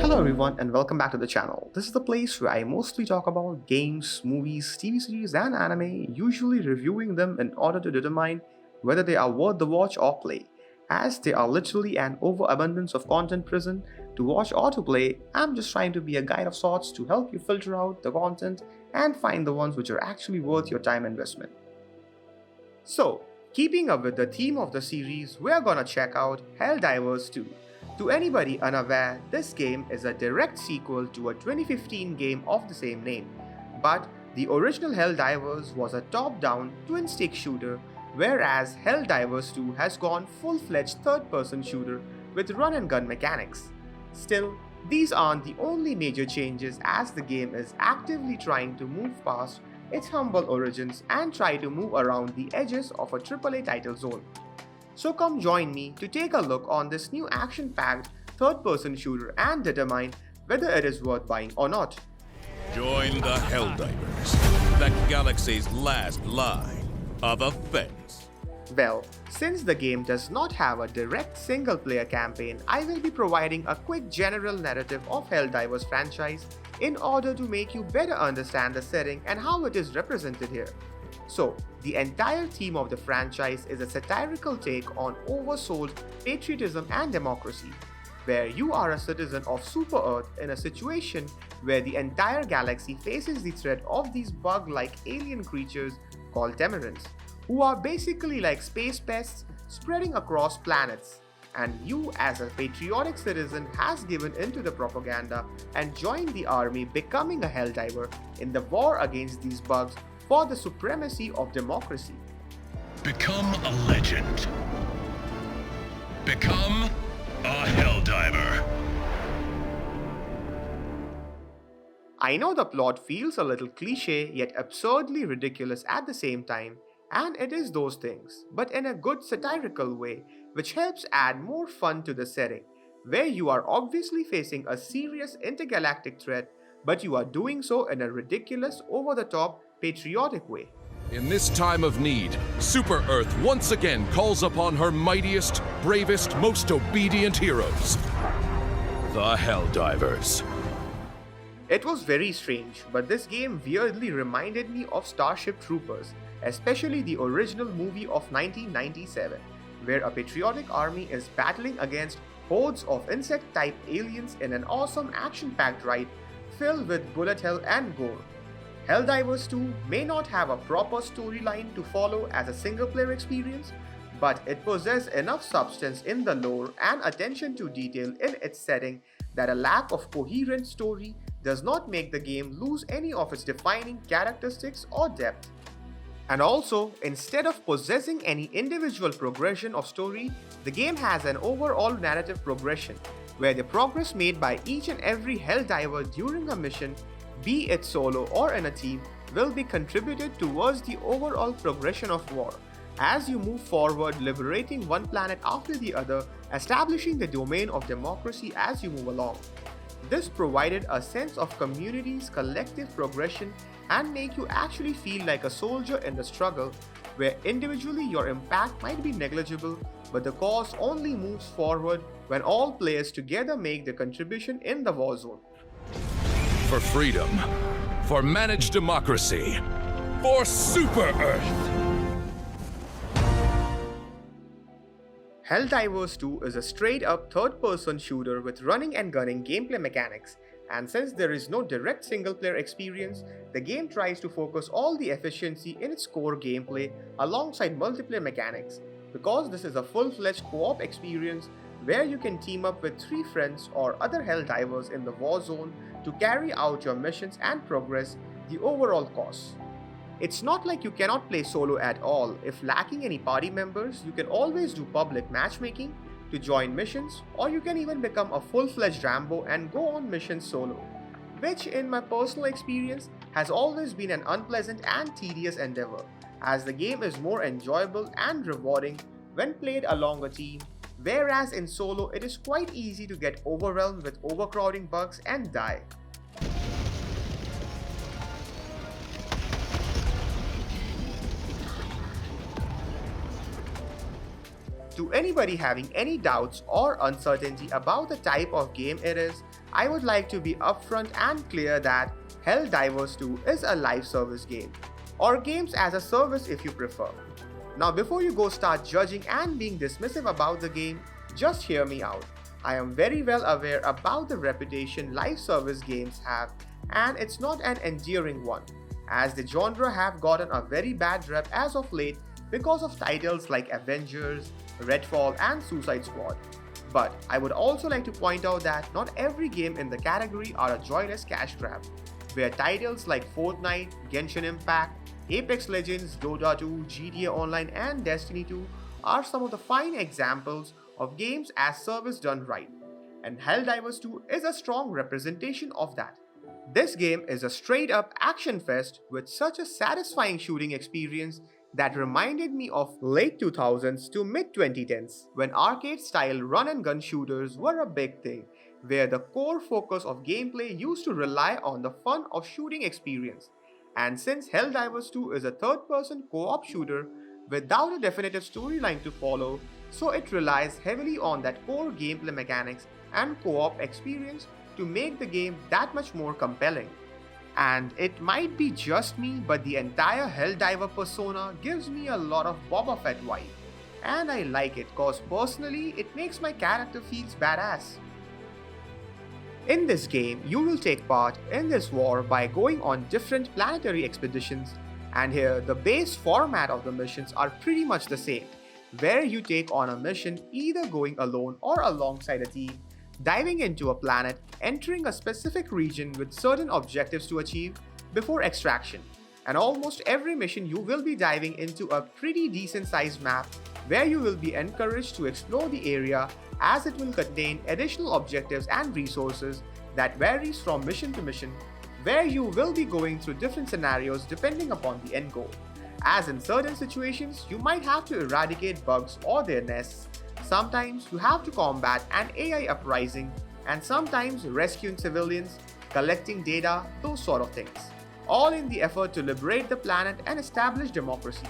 Hello everyone and welcome back to the channel. This is the place where I mostly talk about games, movies, TV series and anime, usually reviewing them in order to determine whether they are worth the watch or play. As there are literally an overabundance of content present to watch or to play, I'm just trying to be a guide of sorts to help you filter out the content and find the ones which are actually worth your time investment. So, keeping up with the theme of the series, we're gonna check out HellDivers 2. To anybody unaware, this game is a direct sequel to a 2015 game of the same name. But the original HellDivers was a top-down twin-stick shooter, whereas HellDivers 2 has gone full-fledged third-person shooter with run-and-gun mechanics. Still, these aren't the only major changes, as the game is actively trying to move past its humble origins and try to move around the edges of a AAA title zone. So come join me to take a look on this new action-packed third-person shooter and determine whether it is worth buying or not. Join the HellDivers, the galaxy's last line of offense. Well, since the game does not have a direct single-player campaign, I will be providing a quick general narrative of HellDivers franchise in order to make you better understand the setting and how it is represented here. So, the entire theme of the franchise is a satirical take on oversold patriotism and democracy, where you are a citizen of Super Earth in a situation where the entire galaxy faces the threat of these bug-like alien creatures called Temerans, who are basically like space pests spreading across planets. And you as a patriotic citizen has given into the propaganda and joined the army, becoming a Helldiver in the war against these bugs for the supremacy of democracy. Become a legend. Become a Helldiver. I know the plot feels a little cliche yet absurdly ridiculous at the same time, and it is those things, but in a good satirical way, which helps add more fun to the setting, where you are obviously facing a serious intergalactic threat, but you are doing so in a ridiculous, over-the-top, patriotic way. In this time of need, Super Earth once again calls upon her mightiest, bravest, most obedient heroes, the HellDivers. It was very strange, but this game weirdly reminded me of Starship Troopers, especially the original movie of 1997, where a patriotic army is battling against hordes of insect-type aliens in an awesome action-packed ride filled with bullet hell and gore. HellDivers 2 may not have a proper storyline to follow as a single-player experience, but it possesses enough substance in the lore and attention to detail in its setting that a lack of coherent story does not make the game lose any of its defining characteristics or depth. And also, instead of possessing any individual progression of story, the game has an overall narrative progression, where the progress made by each and every Helldiver during a mission, be it solo or in a team, will be contributed towards the overall progression of war, as you move forward liberating one planet after the other, establishing the domain of democracy as you move along. This provided a sense of community's collective progression and make you actually feel like a soldier in the struggle, where individually your impact might be negligible, but the cause only moves forward when all players together make the contribution in the war zone. For freedom, for managed democracy, for Super Earth. HellDivers 2 is a straight-up third-person shooter with running and gunning gameplay mechanics, and since there is no direct single-player experience, the game tries to focus all the efficiency in its core gameplay alongside multiplayer mechanics, because this is a full-fledged co-op experience where you can team up with 3 friends or other Helldivers in the war zone to carry out your missions and progress the overall cause. It's not like you cannot play solo at all. If lacking any party members, you can always do public matchmaking to join missions, or you can even become a full-fledged Rambo and go on missions solo, which in my personal experience has always been an unpleasant and tedious endeavor, as the game is more enjoyable and rewarding when played along a team, whereas in solo it is quite easy to get overwhelmed with overcrowding bugs and die. to anybody having any doubts or uncertainty about the type of game it is, I would like to be upfront and clear that HellDivers 2 is a live service game, or games as a service if you prefer. Now before you go start judging and being dismissive about the game, just hear me out. I am very well aware about the reputation live service games have, and it's not an enduring one, as the genre have gotten a very bad rep as of late because of titles like Avengers, Redfall and Suicide Squad. But I would also like to point out that not every game in the category are a joyless cash grab, where titles like Fortnite, Genshin Impact, Apex Legends, Dota 2, GTA Online and Destiny 2 are some of the fine examples of games as service done right, and HellDivers 2 is a strong representation of that. This game is a straight up action fest with such a satisfying shooting experience that reminded me of late 2000s to mid 2010s when arcade style run and gun shooters were a big thing, where the core focus of gameplay used to rely on the fun of shooting experience. And since HellDivers 2 is a third person co-op shooter without a definitive storyline to follow, so it relies heavily on that core gameplay mechanics and co-op experience to make the game that much more compelling. And it might be just me, but the entire Helldiver persona gives me a lot of Boba Fett vibe. And I like it cause personally it makes my character feels badass. In this game, you will take part in this war by going on different planetary expeditions, and here the base format of the missions are pretty much the same, where you take on a mission either going alone or alongside a team, diving into a planet, entering a specific region with certain objectives to achieve before extraction. And almost every mission you will be diving into a pretty decent sized map where you will be encouraged to explore the area as it will contain additional objectives and resources that varies from mission to mission, where you will be going through different scenarios depending upon the end goal. As in certain situations, you might have to eradicate bugs or their nests, sometimes you have to combat an AI uprising, and sometimes rescuing civilians, collecting data, those sort of things, all in the effort to liberate the planet and establish democracy.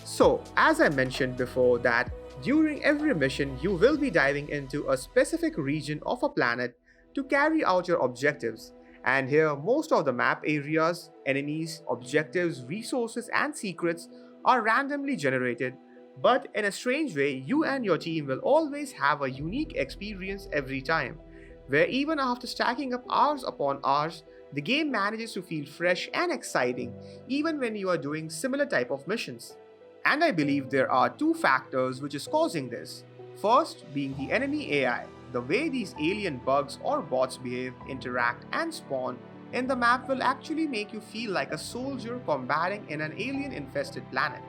So, as I mentioned before that during every mission you will be diving into a specific region of a planet to carry out your objectives. And here, most of the map areas, enemies, objectives, resources, and secrets are randomly generated, but in a strange way, you and your team will always have a unique experience every time, where even after stacking up hours upon hours, the game manages to feel fresh and exciting even when you are doing similar type of missions. And I believe there are two factors which is causing this. First being the enemy AI. The way these alien bugs or bots behave, interact and spawn in the map will actually make you feel like a soldier combating in an alien infested planet,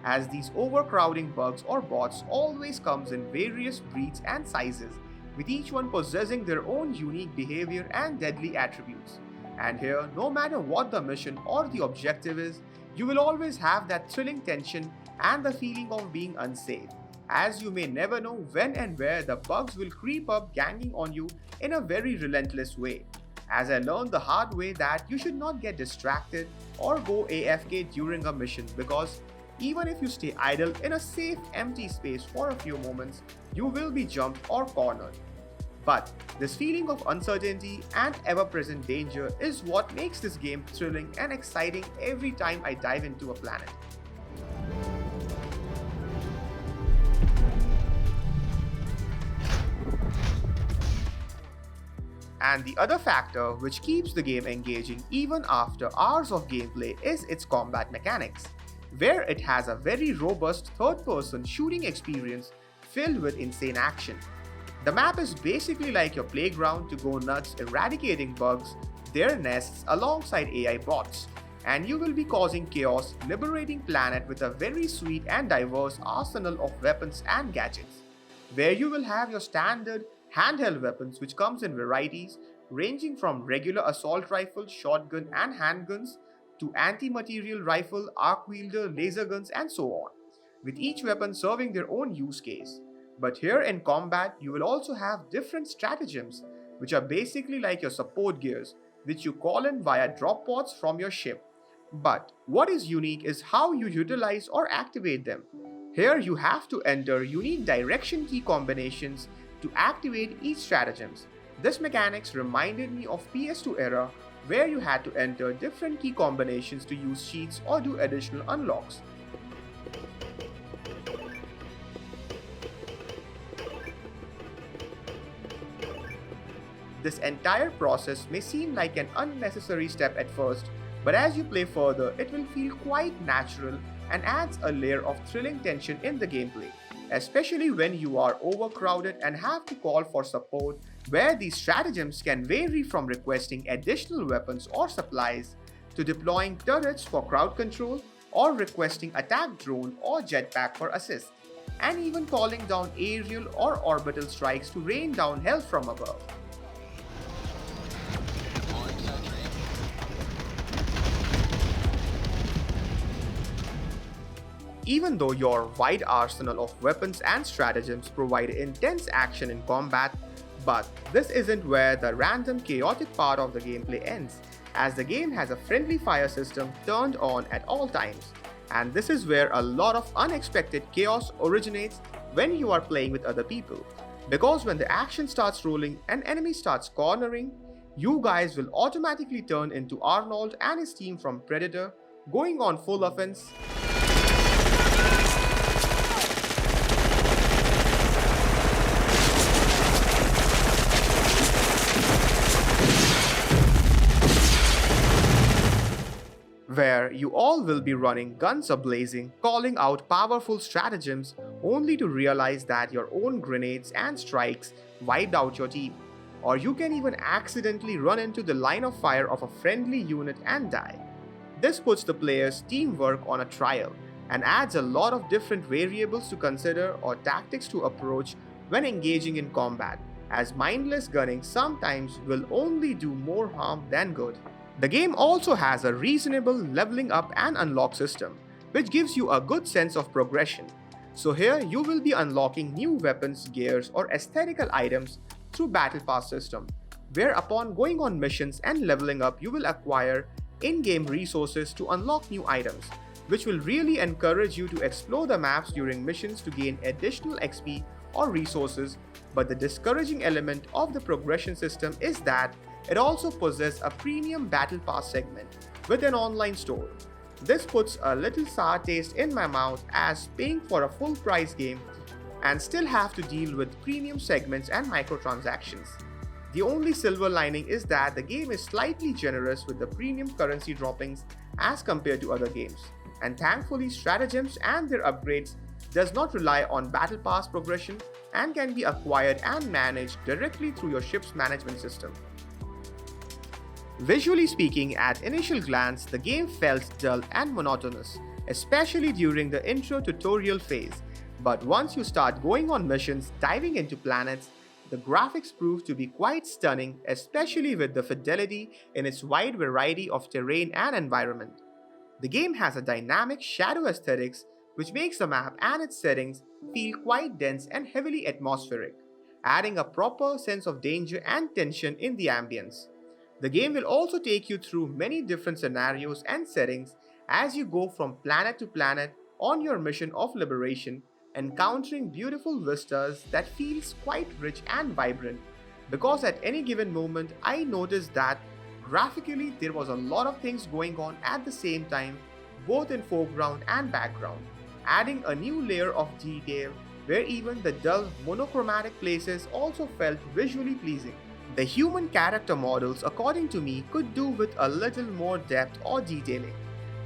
as these overcrowding bugs or bots always comes in various breeds and sizes, with each one possessing their own unique behavior and deadly attributes. And here, no matter what the mission or the objective is, you will always have that thrilling tension and the feeling of being unsafe, as you may never know when and where the bugs will creep up ganging on you in a very relentless way. As I learned the hard way that you should not get distracted or go AFK during a mission, because even if you stay idle in a safe empty space for a few moments, you will be jumped or cornered. But this feeling of uncertainty and ever-present danger is what makes this game thrilling and exciting every time I dive into a planet. And the other factor which keeps the game engaging even after hours of gameplay is its combat mechanics, where it has a very robust third-person shooting experience filled with insane action. The map is basically like your playground to go nuts eradicating bugs, their nests alongside AI bots, and you will be causing chaos, liberating planet with a very sweet and diverse arsenal of weapons and gadgets, where you will have your standard handheld weapons which comes in varieties ranging from regular assault rifle, shotgun and handguns to anti-material rifle, arc wielder, laser guns and so on, with each weapon serving their own use case. But here in combat, you will also have different stratagems, which are basically like your support gears, which you call in via drop pods from your ship. But what is unique is how you utilize or activate them. Here you have to enter unique direction key combinations to activate each stratagems. This mechanics reminded me of PS2 era where you had to enter different key combinations to use cheats or do additional unlocks. This entire process may seem like an unnecessary step at first, but as you play further, it will feel quite natural and adds a layer of thrilling tension in the gameplay, especially when you are overcrowded and have to call for support, where these stratagems can vary from requesting additional weapons or supplies to deploying turrets for crowd control or requesting attack drone or jetpack for assist, and even calling down aerial or orbital strikes to rain down hell from above. Even though your wide arsenal of weapons and stratagems provide intense action in combat, but this isn't where the random chaotic part of the gameplay ends, as the game has a friendly fire system turned on at all times. And this is where a lot of unexpected chaos originates when you are playing with other people. Because when the action starts rolling and enemy starts cornering, you guys will automatically turn into Arnold and his team from Predator, going on full offense. Where you all will be running guns ablazing, calling out powerful stratagems, only to realize that your own grenades and strikes wiped out your team. Or you can even accidentally run into the line of fire of a friendly unit and die. This puts the player's teamwork on a trial and adds a lot of different variables to consider or tactics to approach when engaging in combat, as mindless gunning sometimes will only do more harm than good. The game also has a reasonable leveling up and unlock system, which gives you a good sense of progression. So here you will be unlocking new weapons, gears or aesthetical items through Battle Pass system, where upon going on missions and leveling up you will acquire in-game resources to unlock new items, which will really encourage you to explore the maps during missions to gain additional XP or resources. But the discouraging element of the progression system is that it also possesses a premium Battle Pass segment with an online store. This puts a little sour taste in my mouth, as paying for a full price game and still have to deal with premium segments and microtransactions. The only silver lining is that the game is slightly generous with the premium currency droppings as compared to other games, and thankfully stratagems and their upgrades does not rely on Battle Pass progression and can be acquired and managed directly through your ship's management system. Visually speaking, at initial glance, the game felt dull and monotonous, especially during the intro tutorial phase, but once you start going on missions, diving into planets, the graphics prove to be quite stunning, especially with the fidelity in its wide variety of terrain and environment. The game has a dynamic shadow aesthetics which makes the map and its settings feel quite dense and heavily atmospheric, adding a proper sense of danger and tension in the ambience. The game will also take you through many different scenarios and settings as you go from planet to planet on your mission of liberation, encountering beautiful vistas that feels quite rich and vibrant, because at any given moment I noticed that graphically there was a lot of things going on at the same time, both in foreground and background, adding a new layer of detail where even the dull monochromatic places also felt visually pleasing. The human character models, according to me, could do with a little more depth or detailing,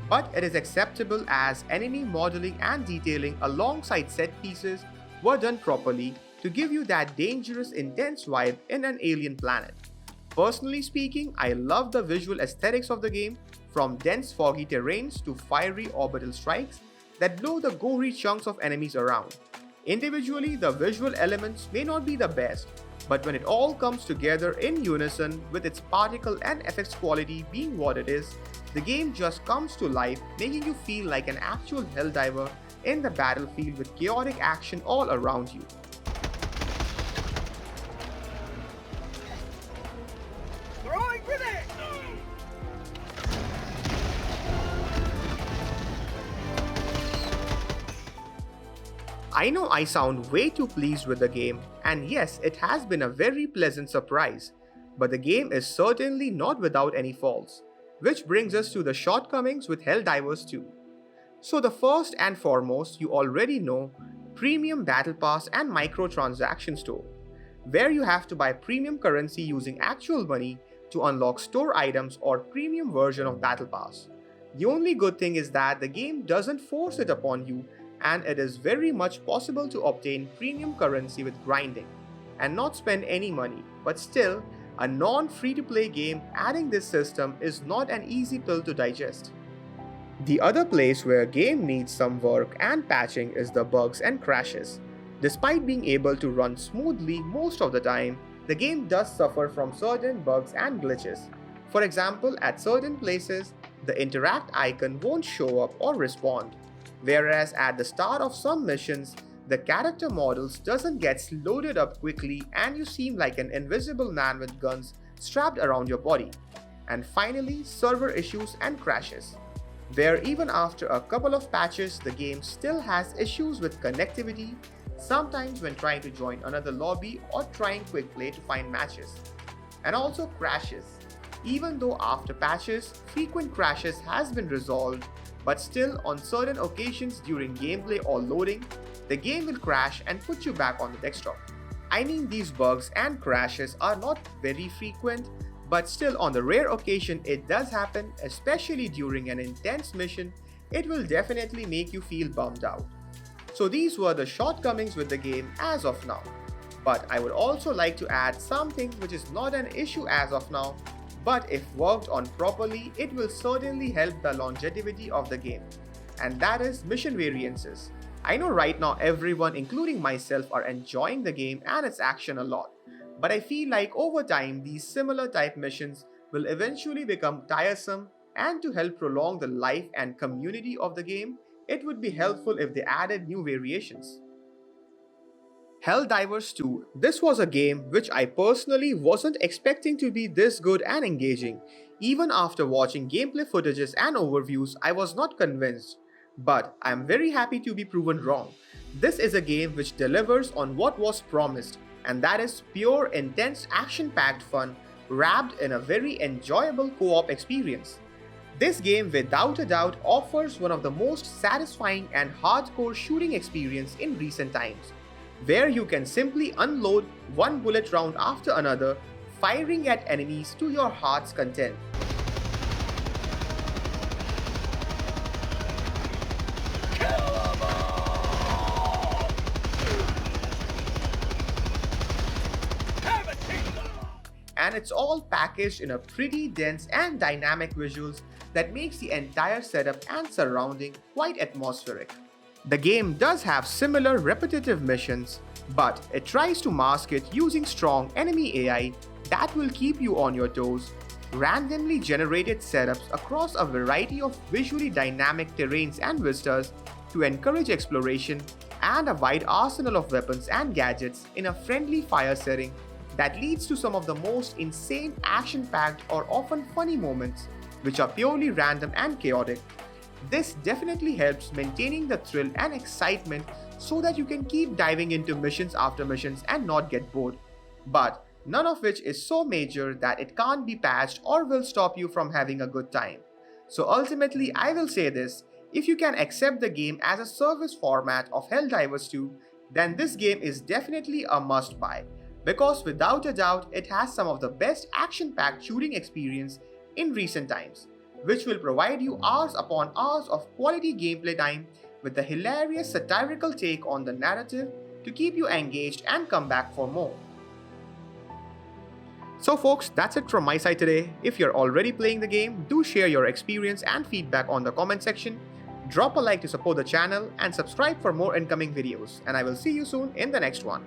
but it is acceptable as enemy modeling and detailing alongside set pieces were done properly to give you that dangerous, intense vibe in an alien planet. Personally speaking, I love the visual aesthetics of the game, from dense foggy terrains to fiery orbital strikes that blow the gory chunks of enemies around. Individually, the visual elements may not be the best, but when it all comes together in unison with its particle and effects quality being what it is, the game just comes to life, making you feel like an actual Helldiver in the battlefield with chaotic action all around you. Throwing grenade! I know I sound way too pleased with the game, and yes, it has been a very pleasant surprise, but the game is certainly not without any faults, which brings us to the shortcomings with HellDivers 2. So the first and foremost, you already know, Premium Battle Pass and Microtransaction Store, where you have to buy premium currency using actual money to unlock store items or premium version of Battle Pass. The only good thing is that the game doesn't force it upon you, and it is very much possible to obtain premium currency with grinding and not spend any money, but still, a non-free-to-play game adding this system is not an easy pill to digest. The other place where a game needs some work and patching is the bugs and crashes. Despite being able to run smoothly most of the time, the game does suffer from certain bugs and glitches. For example, at certain places, the interact icon won't show up or respond, whereas at the start of some missions, the character models doesn't get loaded up quickly and you seem like an invisible man with guns strapped around your body. And finally, server issues and crashes, where even after a couple of patches, the game still has issues with connectivity, sometimes when trying to join another lobby or trying quick play to find matches. And also crashes. Even though after patches, frequent crashes has been resolved, but still on certain occasions during gameplay or loading, the game will crash and put you back on the desktop. I mean, these bugs and crashes are not very frequent, but still on the rare occasion it does happen, especially during an intense mission, it will definitely make you feel bummed out. So these were the shortcomings with the game as of now. But I would also like to add something which is not an issue as of now, but if worked on properly, it will certainly help the longevity of the game. And that is mission variances. I know right now everyone, including myself, are enjoying the game and its action a lot. But I feel like over time, these similar type missions will eventually become tiresome, and to help prolong the life and community of the game, it would be helpful if they added new variations. HellDivers 2. This was a game which I personally wasn't expecting to be this good and engaging. Even after watching gameplay footages and overviews, I was not convinced. But I am very happy to be proven wrong. This is a game which delivers on what was promised, and that is pure, intense, action-packed fun wrapped in a very enjoyable co-op experience. This game without a doubt offers one of the most satisfying and hardcore shooting experience in recent times, where you can simply unload one bullet round after another, firing at enemies to your heart's content. And it's all packaged in a pretty dense and dynamic visuals that makes the entire setup and surrounding quite atmospheric. The game does have similar repetitive missions, but it tries to mask it using strong enemy AI that will keep you on your toes, randomly generated setups across a variety of visually dynamic terrains and vistas to encourage exploration, and a wide arsenal of weapons and gadgets in a friendly fire setting that leads to some of the most insane action-packed or often funny moments, which are purely random and chaotic. This definitely helps maintaining the thrill and excitement so that you can keep diving into missions after missions and not get bored. But none of which is so major that it can't be patched or will stop you from having a good time. So ultimately, I will say this: if you can accept the game as a service format of HellDivers 2, then this game is definitely a must-buy, because without a doubt it has some of the best action-packed shooting experience in recent times, which will provide you hours upon hours of quality gameplay time with a hilarious satirical take on the narrative to keep you engaged and come back for more. So folks, that's it from my side today. If you're already playing the game, do share your experience and feedback on the comment section. Drop a like to support the channel and subscribe for more incoming videos, and I will see you soon in the next one.